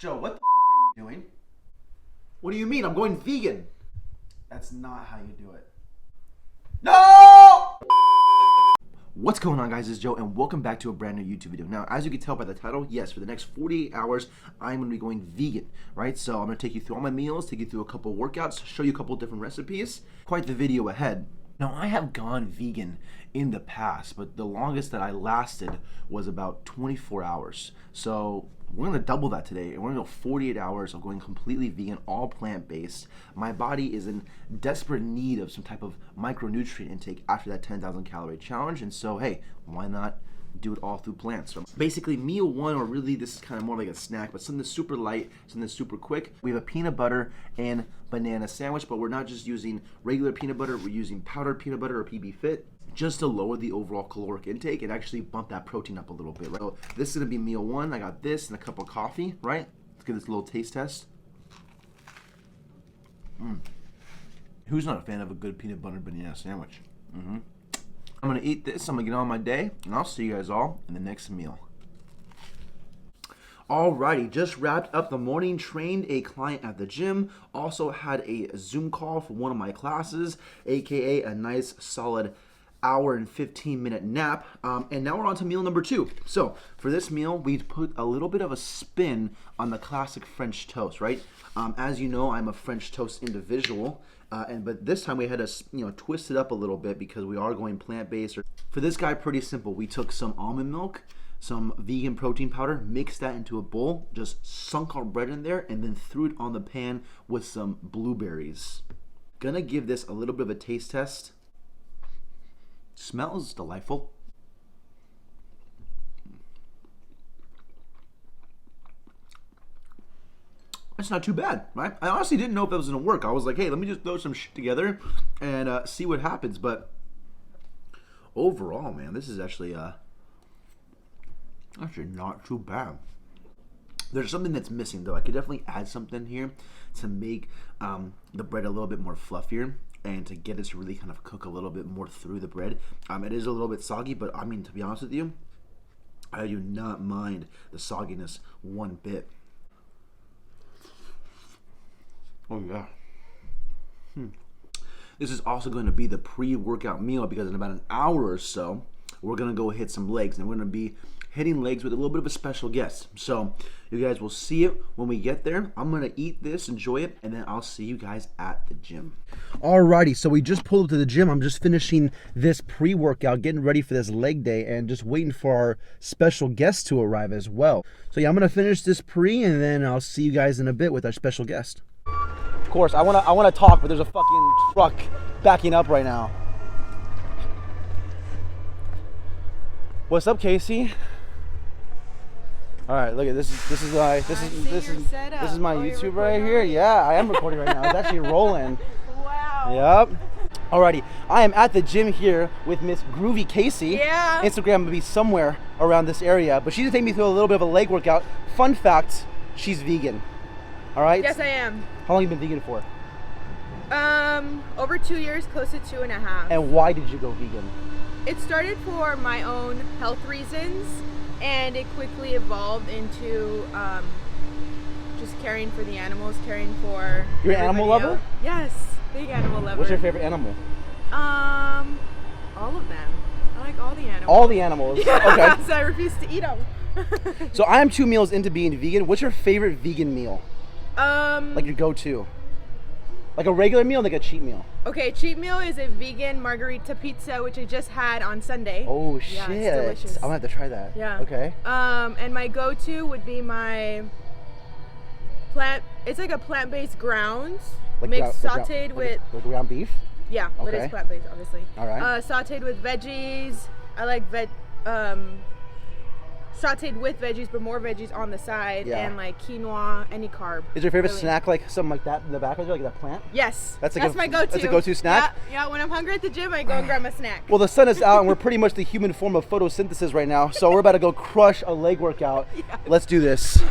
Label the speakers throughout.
Speaker 1: Joe, what the are you doing?
Speaker 2: What do you mean? I'm going vegan.
Speaker 1: That's not how you do it. No!
Speaker 2: What's going on, guys? It's Joe, and welcome back to a brand new YouTube video. Now, as you can tell by the title, yes, for the next 48 hours, I'm going to be going vegan, right? So I'm going to take you through all my meals, take you through a couple workouts, show you a couple different recipes. Quite the video ahead. Now, I have gone vegan in the past, but the longest that I lasted was about 24 hours. So we're going to double that today, and we're going to go 48 hours of going completely vegan, all plant-based. My body is in desperate need of some type of micronutrient intake after that 10,000 calorie challenge, and so, hey, why not do it all through plants? So basically, meal one, or really this is kind of more like a snack, but something super light, something super quick. We have a peanut butter and banana sandwich, but we're not just using regular peanut butter, we're using powdered peanut butter or PB Fit, just to lower the overall caloric intake and actually bump that protein up a little bit, right? So this is gonna be meal one. I got this and a cup of coffee, right? Let's give this a little taste test. Who's not a fan of a good peanut butter banana sandwich? I'm gonna eat this, I'm gonna get on my day, and I'll see you guys all in the next meal. Alrighty, just wrapped up the morning, trained a client at the gym, also had a Zoom call for one of my classes, aka a nice solid hour and 15-minute nap, and now we're on to meal number two. So for this meal, we put a little bit of a spin on the classic French toast, right? As you know, I'm a French toast individual, but this time we had to twist it up a little bit because we are going plant-based. For this guy, pretty simple. We took some almond milk, some vegan protein powder, mixed that into a bowl, just sunk our bread in there, and then threw it on the pan with some blueberries. Gonna give this a little bit of a taste test. Smells delightful. It's not too bad, right? I honestly didn't know if that was gonna work. I was like, hey, let me just throw some shit together and see what happens. But overall, man, this is actually not too bad. There's something that's missing though. I could definitely add something here to make the bread a little bit more fluffier and to get it to really kind of cook a little bit more through the bread. It is a little bit soggy, but I mean, to be honest with you, I do not mind the sogginess one bit. Oh yeah. This is also going to be the pre-workout meal because in about an hour or so, we're gonna go hit some legs, and we're gonna be hitting legs with a little bit of a special guest. So you guys will see it when we get there. I'm gonna eat this, enjoy it, and then I'll see you guys at the gym. Alrighty, so we just pulled up to the gym. I'm just finishing this pre-workout, getting ready for this leg day, and just waiting for our special guest to arrive as well. So yeah, I'm gonna finish this pre, and then I'll see you guys in a bit with our special guest. Of course, I wanna talk, but there's a fucking truck backing up right now. What's up, Casey? All right, look at this. This is my YouTube right here. Yeah, I am recording right now. It's actually rolling.
Speaker 3: Wow.
Speaker 2: Yep. Alrighty, I am at the gym here with Miss Groovy Casey.
Speaker 3: Yeah.
Speaker 2: Instagram will be somewhere around this area, but she's gonna take me through a little bit of a leg workout. Fun fact: she's vegan. All right.
Speaker 3: Yes, I am.
Speaker 2: How long have you been vegan for?
Speaker 3: Over 2 years, close to 2.5.
Speaker 2: And why did you go vegan?
Speaker 3: It started for my own health reasons, and it quickly evolved into just caring for the animals, caring for.
Speaker 2: You're an animal lover?
Speaker 3: Yes, big animal lover.
Speaker 2: What's your favorite animal?
Speaker 3: All of them. I like all the animals.
Speaker 2: All the animals.
Speaker 3: Yeah,
Speaker 2: Okay.
Speaker 3: so I refuse to eat them.
Speaker 2: So I am 2 meals into being vegan. What's your favorite vegan meal? Like your go-to? Like a regular meal, like a cheat meal?
Speaker 3: Okay, cheat meal is a vegan margarita pizza, which I just had on Sunday.
Speaker 2: Oh shit!
Speaker 3: Yeah, it's delicious.
Speaker 2: I'm gonna have to try that.
Speaker 3: Yeah.
Speaker 2: Okay.
Speaker 3: And my go-to would be my plant. It's like a plant-based grounds mixed sautéed with.
Speaker 2: Like ground beef.
Speaker 3: Yeah, but
Speaker 2: Okay.
Speaker 3: it's plant-based, obviously.
Speaker 2: All right.
Speaker 3: Sautéed with veggies. I like sautéed with veggies, but more veggies on the side,
Speaker 2: Yeah.
Speaker 3: and like quinoa, any carb.
Speaker 2: Is your favorite
Speaker 3: really.
Speaker 2: snack like something like that in the back of it, like that plant?
Speaker 3: Yes.
Speaker 2: That's
Speaker 3: my go-to.
Speaker 2: That's a go-to snack?
Speaker 3: Yeah, when I'm hungry at the gym, I go and grab my snack.
Speaker 2: Well, the sun is out and we're pretty much the human form of photosynthesis right now, so we're about to go crush a leg workout.
Speaker 3: Yeah.
Speaker 2: Let's do this.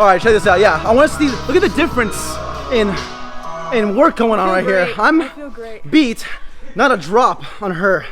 Speaker 4: All right, check this out. Yeah, I want to see. Look at the difference in work going on right here.
Speaker 3: I feel great.
Speaker 4: Beat, not a drop on her.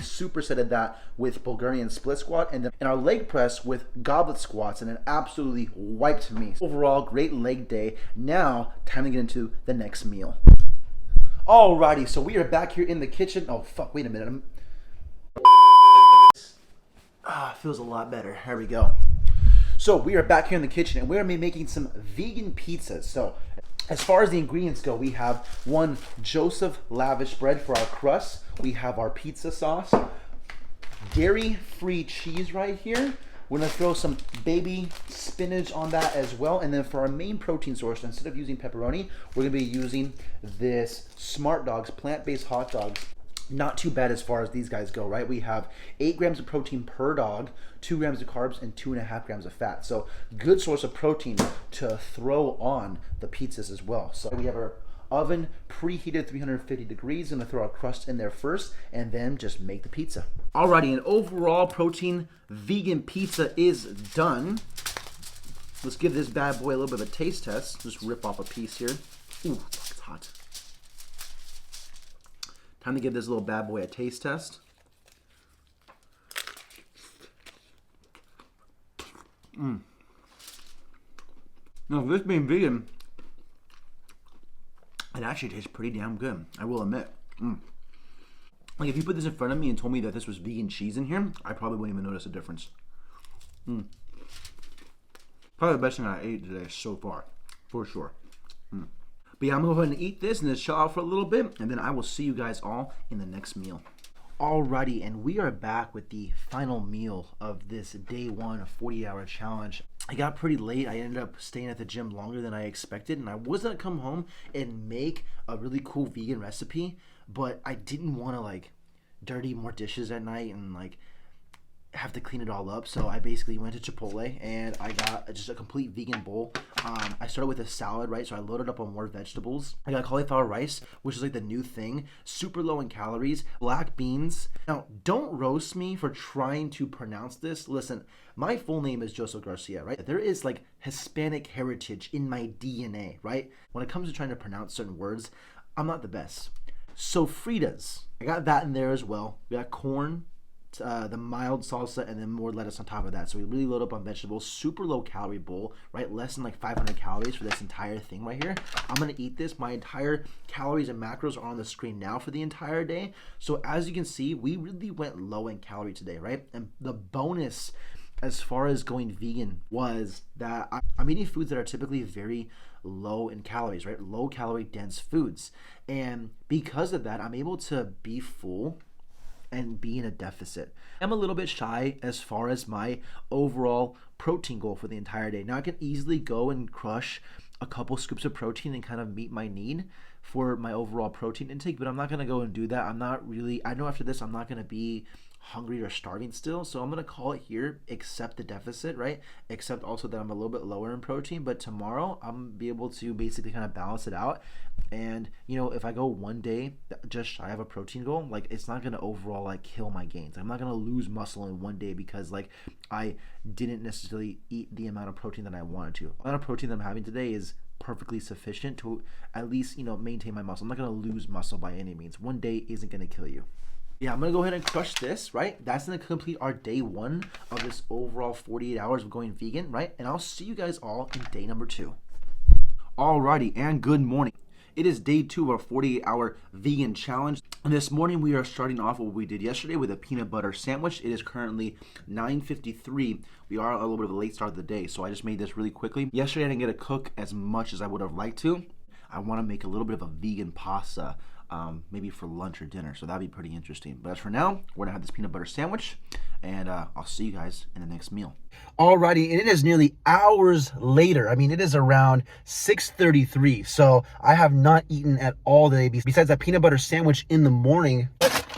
Speaker 2: Supersetted that with Bulgarian split squat, and then in our leg press with goblet squats, and it absolutely wiped me. Overall, great leg day. Now, time to get into the next meal. Alrighty, so we are back here in the kitchen. Oh fuck, wait a minute. Feels a lot better. There we go. So we are back here in the kitchen, and we're gonna be making some vegan pizzas. So as far as the ingredients go, we have one Joseph Lavish bread for our crust. We have our pizza sauce, dairy-free cheese right here. We're gonna throw some baby spinach on that as well. And then for our main protein source, instead of using pepperoni, we're gonna be using this Smart Dogs plant-based hot dogs. Not too bad as far as these guys go, right? We have 8 grams of protein per dog, 2 grams of carbs, and 2.5 grams of fat. So good source of protein to throw on the pizzas as well. So we have our oven preheated 350 degrees. I'm gonna throw our crust in there first and then just make the pizza. Alrighty, an overall protein vegan pizza is done. Let's give this bad boy a little bit of a taste test. Just rip off a piece here. Ooh, it's hot. Time to give this little bad boy a taste test. Now, this being vegan, it actually tastes pretty damn good, I will admit. Like, if you put this in front of me and told me that this was vegan cheese in here, I probably wouldn't even notice a difference. Probably the best thing I ate today so far, for sure. But yeah, I'm gonna go ahead and eat this and then chill out for a little bit, and then I will see you guys all in the next meal. Alrighty, and we are back with the final meal of this day one 40-hour challenge. I got pretty late. I ended up staying at the gym longer than I expected, and I was gonna come home and make a really cool vegan recipe, but I didn't want to like dirty more dishes at night and like have to clean it all up. So I basically went to Chipotle and I got just a complete vegan bowl. I started with a salad, right? So I loaded up on more vegetables. I got cauliflower rice, which is like the new thing, super low in calories, black beans. Now, don't roast me for trying to pronounce this. Listen, my full name is Joseph Garcia, right? There is like Hispanic heritage in my DNA, right? When it comes to trying to pronounce certain words, I'm not the best. Sofritas, I got that in there as well. We got corn, the mild salsa, and then more lettuce on top of that. So we really load up on vegetables. Super low calorie bowl, right? Less than like 500 calories for this entire thing right here. I'm gonna eat this. My entire calories and macros are on the screen now for the entire day. So as you can see, we really went low in calorie today, right? And the bonus as far as going vegan was that I'm eating foods that are typically very low in calories, right? Low calorie dense foods. And because of that, I'm able to be full and be in a deficit. I'm a little bit shy as far as my overall protein goal for the entire day. Now I can easily go and crush a couple scoops of protein and kind of meet my need for my overall protein intake, but I'm not gonna go and do that. I know after this I'm not gonna be hungry or starving still, so I'm gonna call it here, accept the deficit, right? Except also that I'm a little bit lower in protein, but tomorrow I'm gonna be able to basically kind of balance it out. And you know, if I go one day just shy of a protein goal, like it's not gonna overall like kill my gains. I'm not gonna lose muscle in one day because like I didn't necessarily eat the amount of protein that I wanted to. The amount of protein that I'm having today is perfectly sufficient to at least, you know, maintain my muscle. I'm not gonna lose muscle by any means. One day isn't gonna kill you. Yeah, I'm gonna go ahead and crush this, right? That's gonna complete our day one of this overall 48 hours of going vegan, right? And I'll see you guys all in day number 2. Alrighty, and good morning. It is day 2 of our 48-hour vegan challenge. And this morning we are starting off what we did yesterday with a peanut butter sandwich. It is currently 9:53. We are a little bit of a late start of the day, so I just made this really quickly. Yesterday I didn't get to cook as much as I would have liked to. I want to make a little bit of a vegan pasta, maybe for lunch or dinner, so that'd be pretty interesting. But as for now, we're gonna have this peanut butter sandwich, and I'll see you guys in the next meal.
Speaker 4: Alrighty, and it is nearly hours later. I mean, it is around 6:33, so I have not eaten at all today. Besides that peanut butter sandwich in the morning,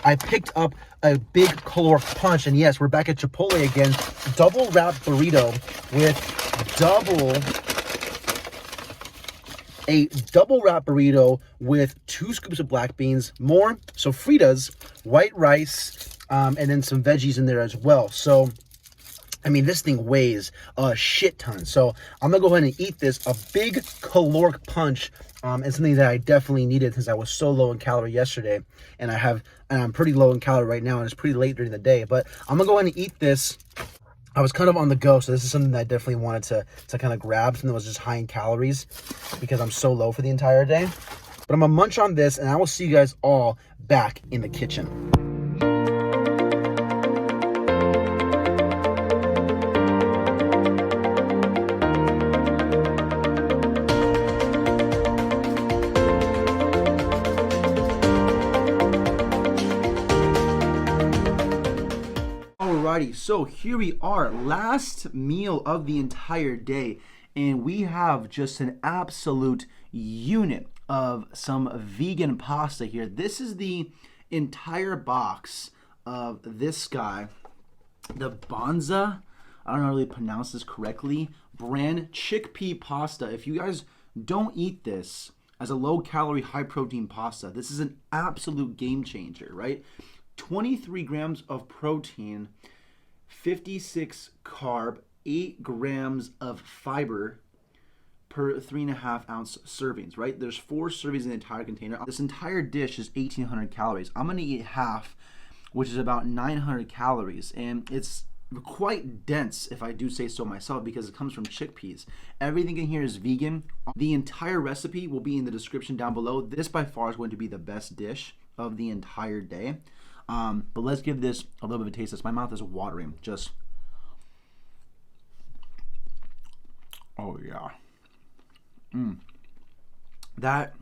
Speaker 4: I picked up a big caloric punch, and yes, we're back at Chipotle again. Double wrapped burrito with a double wrap burrito with 2 scoops of black beans, more sofritas, white rice, and then some veggies in there as well. So, I mean, this thing weighs a shit ton. So I'm gonna go ahead and eat this, a big caloric punch, and something that I definitely needed since I was so low in calorie yesterday, and I'm pretty low in calorie right now, and it's pretty late during the day. But I'm gonna go ahead and eat this. I was kind of on the go, so this is something that I definitely wanted to kind of grab, something that was just high in calories because I'm so low for the entire day. But I'm gonna munch on this, and I will see you guys all back in the kitchen.
Speaker 2: Alrighty, so here we are, last meal of the entire day, and we have just an absolute unit of some vegan pasta here. This is the entire box of this guy, the Banza, I don't know how to really pronounce this correctly, brand chickpea pasta. If you guys don't eat this as a low-calorie, high-protein pasta, this is an absolute game changer, right? 23 grams of protein, 56 carb, 8 grams of fiber per 3.5 ounce servings, right? There's 4 servings in the entire container. This entire dish is 1,800 calories. I'm gonna eat half, which is about 900 calories, and it's quite dense, if I do say so myself, because it comes from chickpeas. Everything in here is vegan. The entire recipe will be in the description down below. This by far is going to be the best dish of the entire day. But let's give this a little bit of a taste test. My mouth is watering. Just, oh yeah. That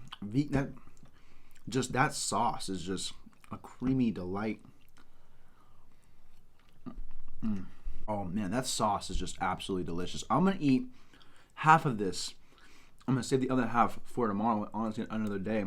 Speaker 2: sauce is just a creamy delight. Oh man, that sauce is just absolutely delicious. I'm gonna eat half of this. I'm gonna save the other half for tomorrow, honestly, another day.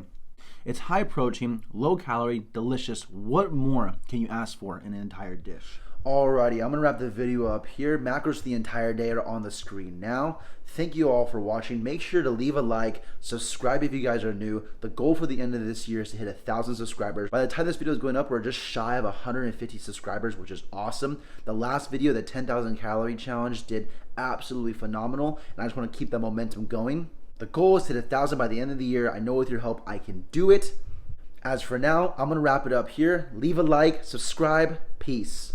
Speaker 2: It's high protein, low calorie, delicious. What more can you ask for in an entire dish? Alrighty, I'm gonna wrap the video up here. Macros for the entire day are on the screen now. Thank you all for watching. Make sure to leave a like, subscribe if you guys are new. The goal for the end of this year is to hit 1,000 subscribers. By the time this video is going up, we're just shy of 150 subscribers, which is awesome. The last video, the 10,000 calorie challenge, did absolutely phenomenal, and I just wanna keep that momentum going. The goal is to hit 1,000 by the end of the year. I know with your help, I can do it. As for now, I'm gonna wrap it up here. Leave a like, subscribe, peace.